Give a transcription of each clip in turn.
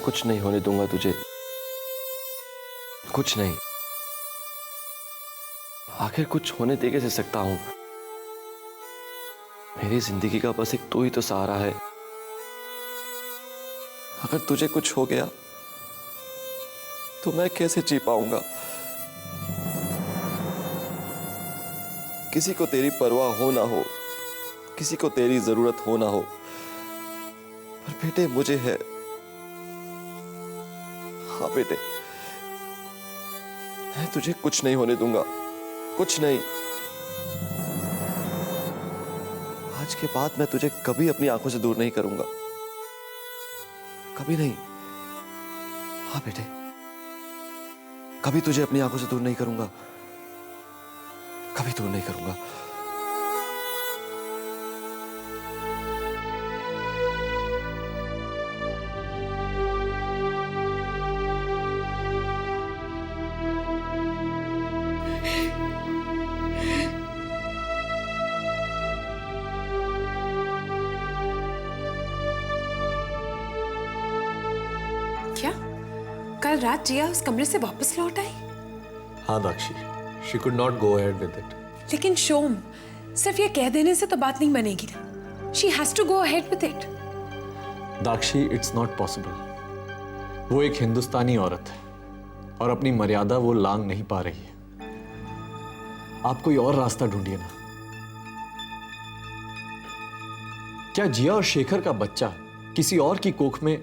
कुछ नहीं होने दूंगा तुझे, कुछ नहीं। आखिर कुछ होने दे कैसे सकता हूं? मेरी जिंदगी का बस एक तू ही तो सहारा है। अगर तुझे कुछ हो गया तो मैं कैसे जी पाऊंगा? किसी को तेरी परवाह हो ना हो, किसी को तेरी जरूरत हो ना हो, पर बेटे मुझे है। हाँ बेटे, मैं तुझे कुछ नहीं होने दूंगा, कुछ नहीं। आज के बाद मैं तुझे कभी अपनी आंखों से दूर नहीं करूंगा, कभी नहीं। हाँ बेटे, कभी तुझे अपनी आंखों से दूर नहीं करूंगा, कभी दूर नहीं करूंगा। क्या कल रात जिया उस कमरे से वापस लौट आई? हाँ Dakshi, she could not go ahead with it. लेकिन शोम, सिर्फ ये कह देने से तो बात नहीं बनेगी ना। She has to go ahead with it. Dakshi, it's not possible. वो एक हिंदुस्तानी औरत है और अपनी मर्यादा वो लांघ नहीं पा रही है। आप कोई और रास्ता ढूंढिए ना। क्या जिया और शेखर का बच्चा किसी और की कोख में,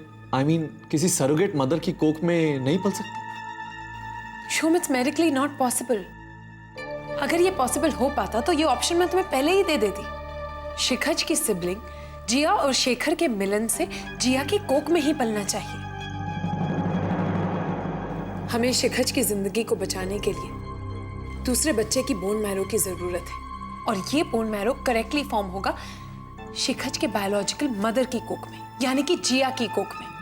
किसी सरोगेट मदर की कोख में नहीं पल सकता? Shome, it's medically not possible. अगर ये पॉसिबल हो पाता तो ये ऑप्शन मैं तुम्हें पहले ही दे देती। शिखज की सिबलिंग जिया और शेखर के मिलन से जिया की कोख में ही पलना चाहिए। हमें शिखज की जिंदगी को बचाने के लिए दूसरे बच्चे की बोन मैरो की जरूरत है, और ये बोन मैरो करेक्टली फॉर्म होगा शिखज के बायोलॉजिकल मदर की कोख में, यानी कि जिया की कोख में।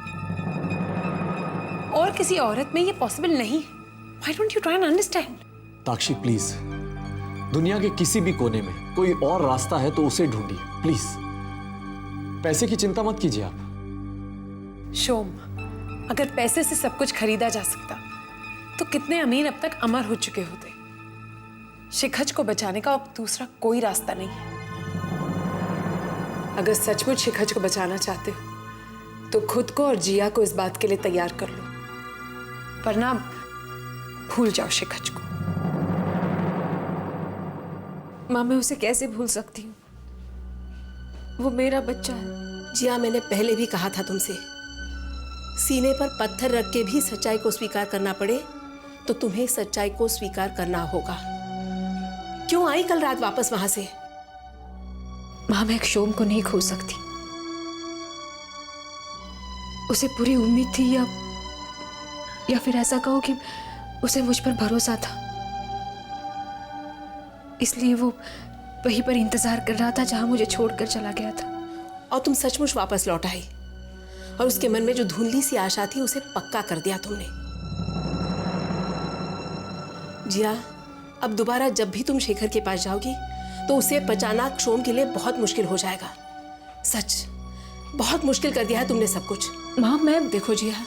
और किसी औरत में ये पॉसिबल नहीं है। Why don't you try and understand? Dakshi please, दुनिया के किसी भी कोने में कोई और रास्ता है तो उसे ढूंढिए प्लीज। पैसे की चिंता मत कीजिए आप। शोम, अगर पैसे से सब कुछ खरीदा जा सकता तो कितने अमीर अब तक अमर हो चुके होते। शिखज को बचाने का अब दूसरा कोई रास्ता नहीं है। अगर सचमुच शिखज को बचाना चाहते हो तो खुद को और जिया को इस बात के लिए तैयार कर लो, वरना भूल जाओ शिखज को। माँ, मैं उसे कैसे भूल सकती हूँ? वो मेरा बच्चा है। जिया, मैंने पहले भी कहा था तुमसे, सीने पर पत्थर रख के भी सच्चाई को स्वीकार करना पड़े तो तुम्हें सच्चाई को स्वीकार करना होगा। क्यों आई कल रात वापस वहां से? माँ, मैं एक शोम को नहीं खो सकती। उसे पूरी उम्मीद थी, या फिर ऐसा कहो कि उसे मुझ पर भरोसा था, इसलिए वो वहीं पर इंतजार कर रहा था जहां मुझे छोड़कर चला गया था। और तुम सचमुच वापस लौट आई और उसके मन में जो धुंधली सी आशा थी उसे पक्का कर दिया तुमने। जिया, अब दोबारा जब भी तुम शेखर के पास जाओगी तो उसे बचाना शोम के लिए बहुत मुश्किल हो जाएगा। सच, बहुत मुश्किल कर दिया है तुमने सब कुछ। माँ, मैं देखो जिया,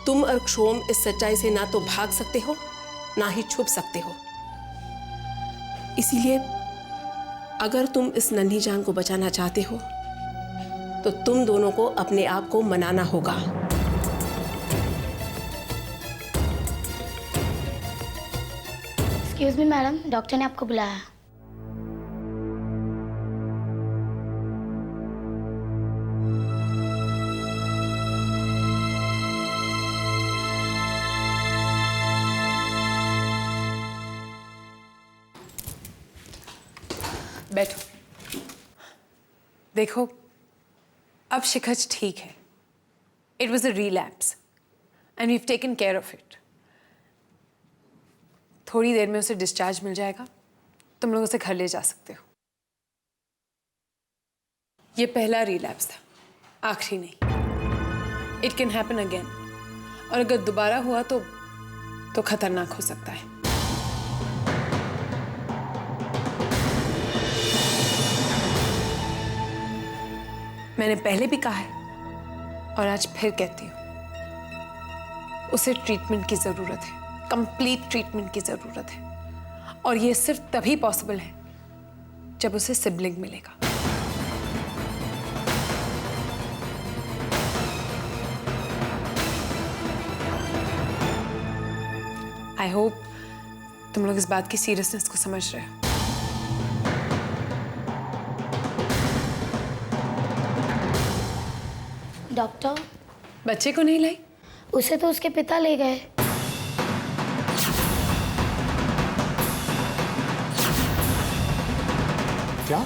तुम और शोम इस सच्चाई से ना तो भाग सकते हो ना ही छुप सकते हो। इसीलिए अगर तुम इस नन्ही जान को बचाना चाहते हो तो तुम दोनों को अपने आप को मनाना होगा। एक्सक्यूज मी मैडम, डॉक्टर ने आपको बुलाया। बैठो। देखो, अब शिखज ठीक है। It was a relapse and we've taken care of it. थोड़ी देर में उसे डिस्चार्ज मिल जाएगा, तुम लोग उसे घर ले जा सकते हो। ये पहला relapse था, आखिरी नहीं। इट कैन हैपन अगेन, और अगर दोबारा हुआ तो खतरनाक हो सकता है। मैंने पहले भी कहा है और आज फिर कहती हूँ, उसे ट्रीटमेंट की जरूरत है, कंप्लीट ट्रीटमेंट की जरूरत है, और ये सिर्फ तभी पॉसिबल है जब उसे सिबलिंग मिलेगा। आई होप तुम लोग इस बात की सीरियसनेस को समझ रहे हो। डॉक्टर, बच्चे को नहीं लाई? उसे तो उसके पिता ले गए। क्या?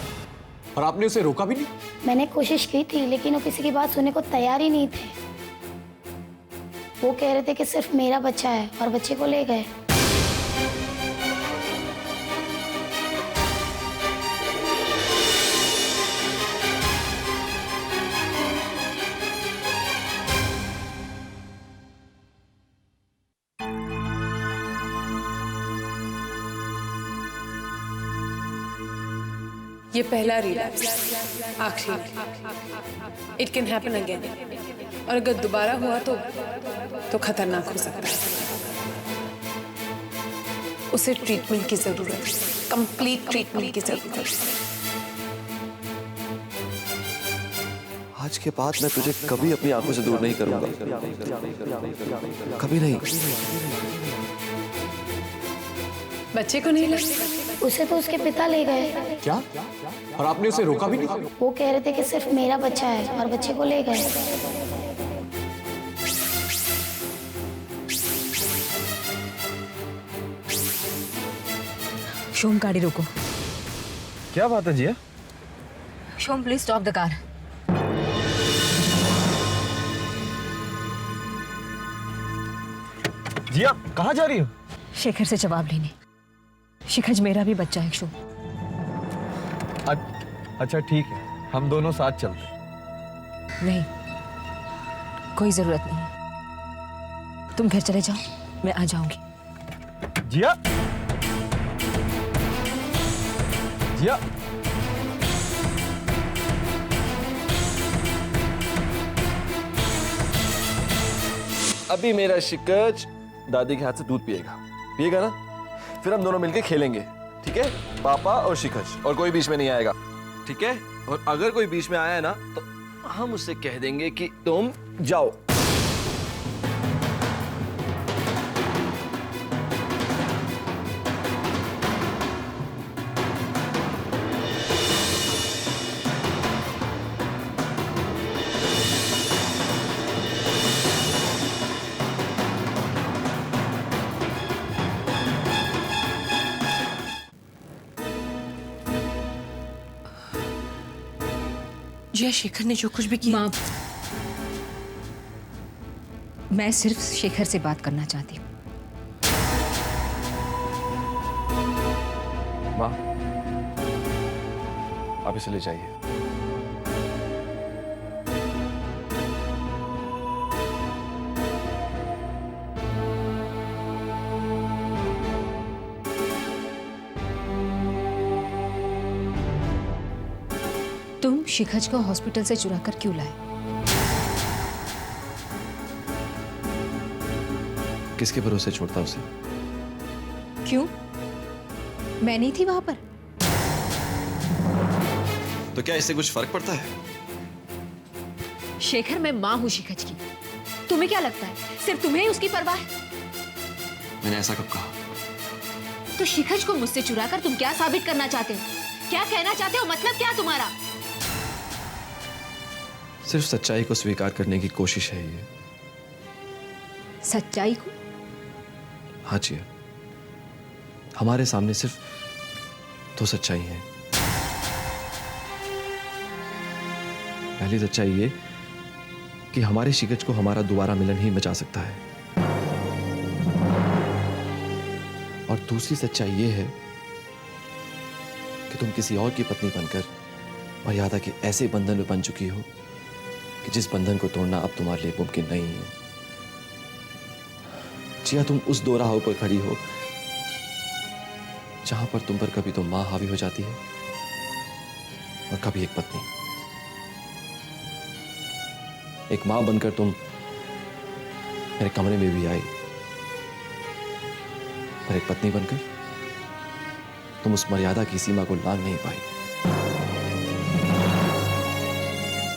और आपने उसे रोका भी नहीं? मैंने कोशिश की थी, लेकिन वो किसी की बात सुनने को तैयार ही नहीं थे। वो कह रहे थे कि सिर्फ मेरा बच्चा है और बच्चे को ले गए। ये पहला रिलैप्स, आखिरी। इट कैन हैपन अगेन, और अगर दोबारा हुआ तो खतरनाक हो सकता है। उसे ट्रीटमेंट की जरूरत है, कंप्लीट ट्रीटमेंट की जरूरत है। आज के बाद मैं तुझे कभी अपनी आंखों से दूर नहीं करूंगा, कभी नहीं। बच्चे को नहीं लाई? उसे तो उसके पिता ले गए। क्या? और आपने उसे रोका भी नहीं? वो कह रहे थे कि सिर्फ मेरा बच्चा है और बच्चे को ले गए। शोम, गाड़ी रोको। क्या बात है Jiya? Shom, please stop the car. Jiya, कहाँ जा रही हो? शेखर से जवाब लेने। शिखज मेरा भी बच्चा है शोम। अच्छा ठीक है, हम दोनों साथ चलते हैं। नहीं, कोई जरूरत नहीं। तुम घर चले जाओ, मैं आ जाऊंगी। जिया, जिया, अभी मेरा शिकज दादी के हाथ से दूध पिएगा ना, फिर हम दोनों मिलके खेलेंगे, ठीक है? पापा और शिकज, और कोई बीच में नहीं आएगा, ठीक है? और अगर कोई बीच में आया ना तो हम उससे कह देंगे कि तुम जाओ। जिया, शेखर ने जो कुछ भी किया। माँ, मैं सिर्फ शेखर से बात करना चाहती हूँ। माँ, आप इसे ले जाइए। तुम शिखज को हॉस्पिटल से चुरा कर क्यों लाए? किसके भरोसे छोड़ता उसे? क्यों? मैं नहीं थी वहां पर। तो क्या इससे कुछ फर्क पड़ता है? शेखर, मैं मां हूं शिखज की। तुम्हें क्या लगता है सिर्फ तुम्हें ही उसकी परवाह है? मैंने ऐसा कब कहा? तो शिखज को मुझसे चुरा कर तुम क्या साबित करना चाहते हो? क्या कहना चाहते हो? मतलब क्या तुम्हारा? सिर्फ सच्चाई को स्वीकार करने की कोशिश है ये। सच्चाई को? हाँ जी, हमारे सामने सिर्फ दो सच्चाई हैं। पहली सच्चाई ये कि हमारे शिकज को हमारा दोबारा मिलन ही बचा सकता है, और दूसरी सच्चाई ये है कि तुम किसी और की पत्नी बनकर मर्यादा के ऐसे बंधन में बन चुकी हो कि जिस बंधन को तोड़ना अब तुम्हारे लिए मुमकिन नहीं है। जिया, तुम उस दो राहों पर खड़ी हो जहां पर तुम पर कभी तो मां हावी हो जाती है और कभी एक पत्नी। एक मां बनकर तुम मेरे कमरे में भी आई, पर एक पत्नी बनकर तुम उस मर्यादा की सीमा को लांघ नहीं पाई।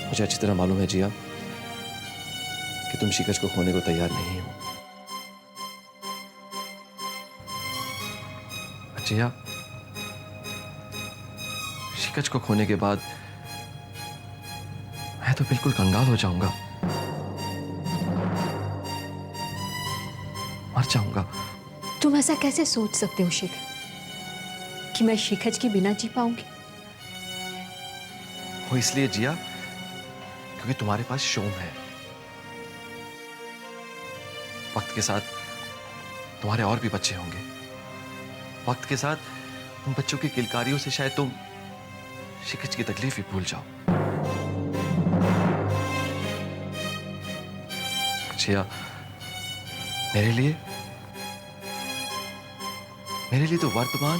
मुझे अच्छी तरह मालूम है जिया कि तुम शिकज को खोने को तैयार नहीं हो। जिया, शिकज को खोने के बाद मैं तो बिल्कुल कंगाल हो जाऊंगा, मर जाऊंगा। तुम ऐसा कैसे सोच सकते हो शिखर कि मैं शिखज के बिना जी पाऊंगी? वो इसलिए जिया क्योंकि तुम्हारे पास शोम है। वक्त के साथ तुम्हारे और भी बच्चे होंगे। वक्त के साथ उन बच्चों की किलकारियों से शायद तुम शिकज की तकलीफ ही भूल जाओ। जिया, मेरे लिए तो वर्तमान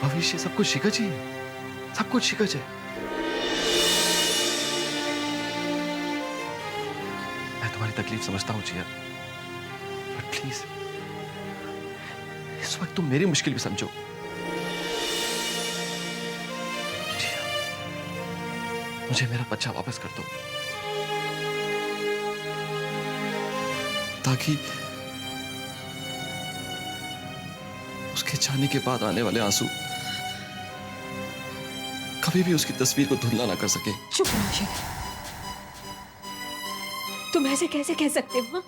भविष्य सब कुछ शिकज ही है, सब कुछ शिकज है। मैं तुम्हारी तकलीफ समझता हूं जिया, बट प्लीज इस वक्त तुम मेरी मुश्किल भी समझो। जिया, मुझे मेरा बच्चा वापस कर दो, ताकि उसके जाने के बाद आने वाले आंसू कभी भी उसकी तस्वीर को धुंधला ना कर सके। चुप रहो शिखर, तुम ऐसे कैसे कह सकते हो?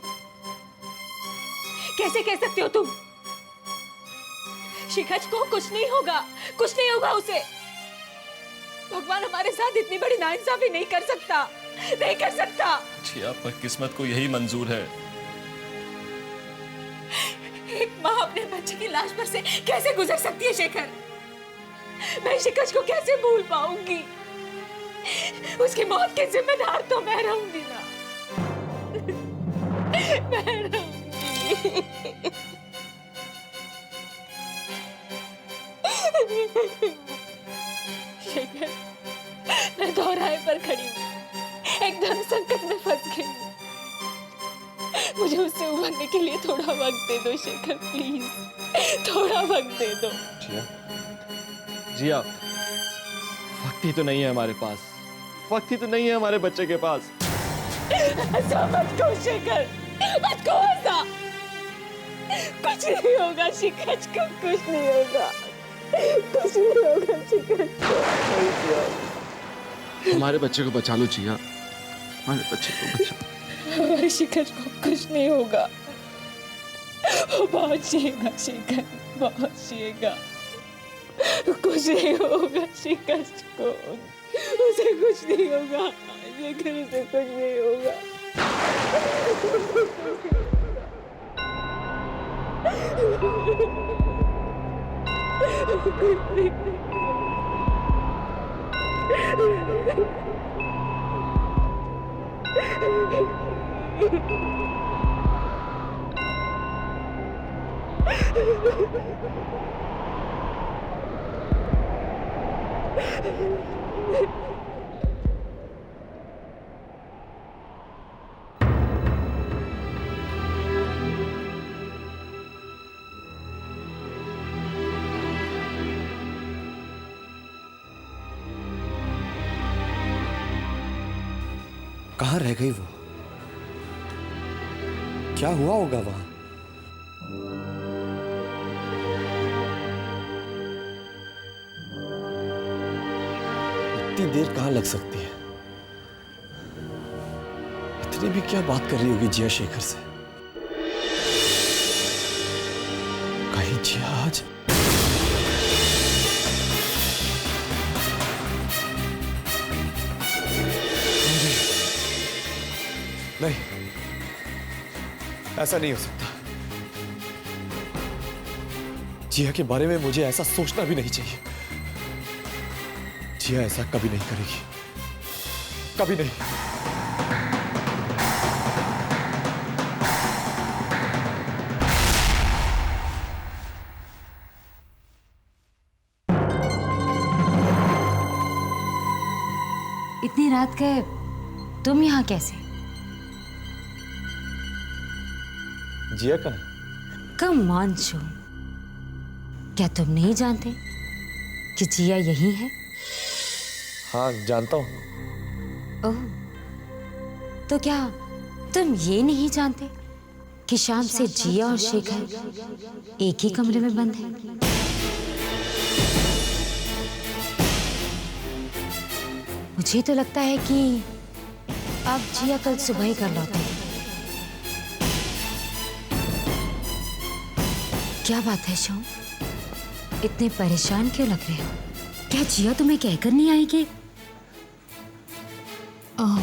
कैसे कह सकते हो तुम? शिखज को कुछ नहीं होगा, कुछ नहीं होगा उसे। भगवान हमारे साथ इतनी बड़ी नाइंसाफी नहीं कर सकता, नहीं कर सकता। जिया, पर किस्मत को यही मंजूर है। एक माँ अपने बच्चे की लाश पर से कैसे गुजर सकती है शेखर? मैं शिकज को कैसे भूल पाऊंगी? उसकी मौत के जिम्मेदार तो मैं रहूंगी ना, मैं रहूंगी। शेखर, मैं दोहराए पर खड़ी हूँ, एकदम संकट में फंस गई हूँ। मुझे उससे उभरने के लिए थोड़ा वक्त दे दो शेखर, प्लीज, थोड़ा वक्त दे दो। जिया, जिया, वक्त ही तो नहीं है हमारे पास, वक्त ही तो नहीं है हमारे बच्चे के पास। ऐसा मत कहो शेखर, मत कहो ऐसा। कुछ नहीं होगा शिकज को, कुछ नहीं होगा, कुछ नहीं होगा शिकज को। हमारे बच्चे को बचा लो जिया, हमारे बच्चे को बचा। हमारे शिकज को कुछ नहीं होगा, वो बहुत जिएगा शिकज, बहुत जिएगा। कुछ नहीं होगा शिकज को, उसे कुछ नहीं होगा शिकज, उसे कुछ नहीं होगा। कहाँ रह गई वो? क्या हुआ होगा वहां? इतनी देर कहाँ लग सकती है? इतनी भी क्या बात कर रही होगी जिया शेखर से? कहीं जिया आज नहीं, ऐसा नहीं हो सकता। जिया के बारे में मुझे ऐसा सोचना भी नहीं चाहिए। जिया ऐसा कभी नहीं करेगी, कभी नहीं। इतनी रात के तुम यहाँ कैसे? जिया कहाँ है? कम ऑन शो, क्या तुम नहीं जानते कि जिया यही है? हाँ जानता हूँ। ओह, तो क्या तुम ये नहीं जानते कि शाम से जिया और शेखर एक ही कमरे में बंद हैं? मुझे तो लगता है कि अब जिया कल सुबह ही कर लौटेगी। क्या बात है शोम, इतने परेशान क्यों लग रहे हो? क्या जिया तुम्हें कहकर नहीं आई कि? ओह,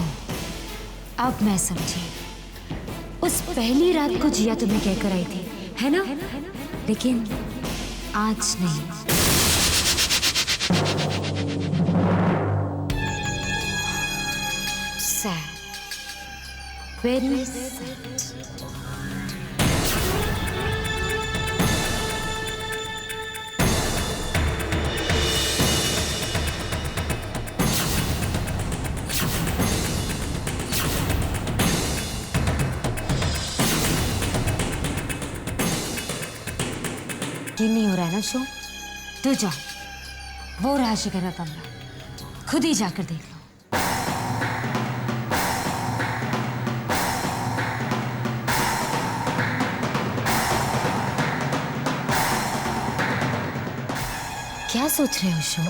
अब मैं समझी। उस पहली रात को जिया तुम्हें कहकर आई थी, है ना? लेकिन आज नहीं। Sad. Very sad. ये नहीं हो रहा है ना शो? तू जा, वो रहा शिखर का कमरा, खुद ही जाकर देख लो। क्या सोच रहे हो शो?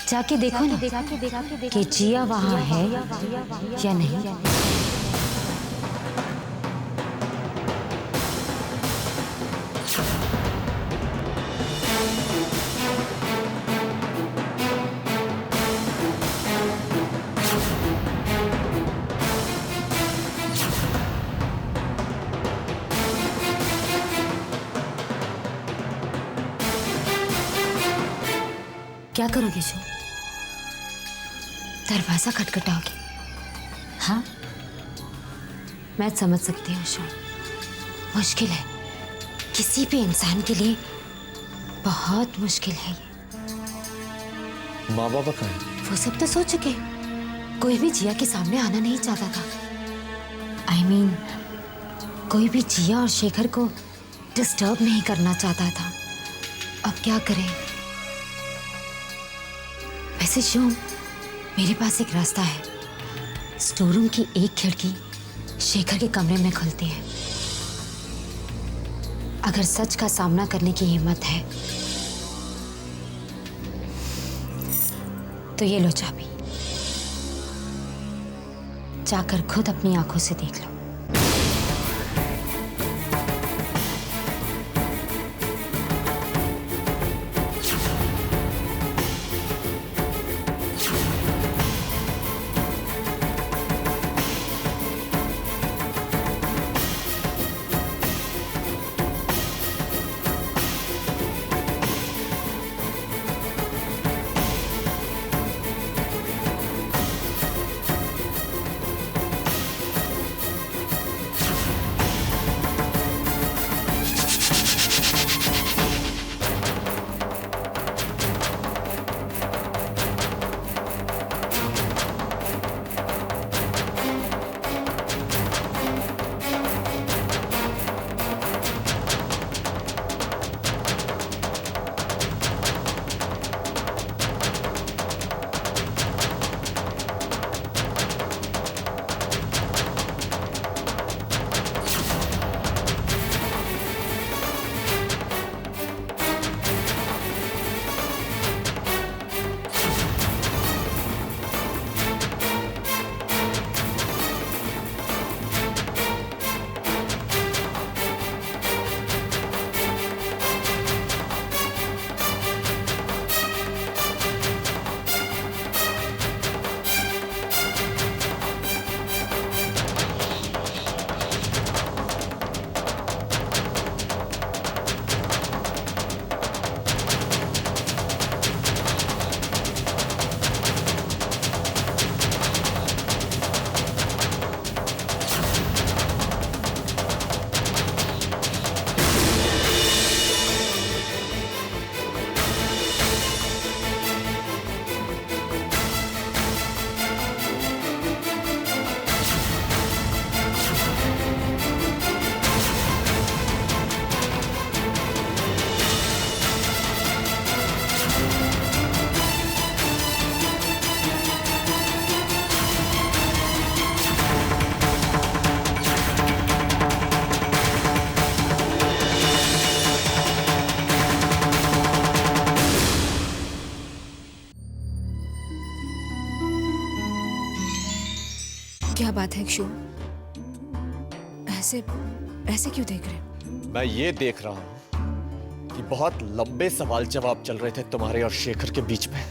जाके देखो ना कि जिया वहां है या नहीं। क्या करोगे शो? दरवाजा खटखटाओगे? हाँ, मैं समझ सकती हूँ शो, मुश्किल है, किसी भी इंसान के लिए बहुत मुश्किल है ये। माँ बाबा कहाँ हैं? वो सब तो सो चुके, कोई भी जिया के सामने आना नहीं चाहता था। I mean, कोई भी जिया और शेखर को डिस्टर्ब नहीं करना चाहता था। अब क्या करें? वैसे शोम, मेरे पास एक रास्ता है। स्टोर रूम की एक खिड़की शेखर के कमरे में खुलती है। अगर सच का सामना करने की हिम्मत है तो ये लो चाबी, जाकर खुद अपनी आंखों से देख लो। बात है शिव? ऐसे ऐसे क्यों देख रहे हो? मैं ये देख रहा हूं कि बहुत लंबे सवाल जवाब चल रहे थे तुम्हारे और शेखर के बीच में।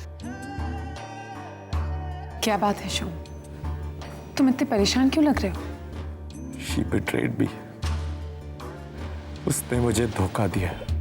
क्या बात है शोम? तुम इतने परेशान क्यों लग रहे हो? She betrayed me. उसने मुझे धोखा दिया।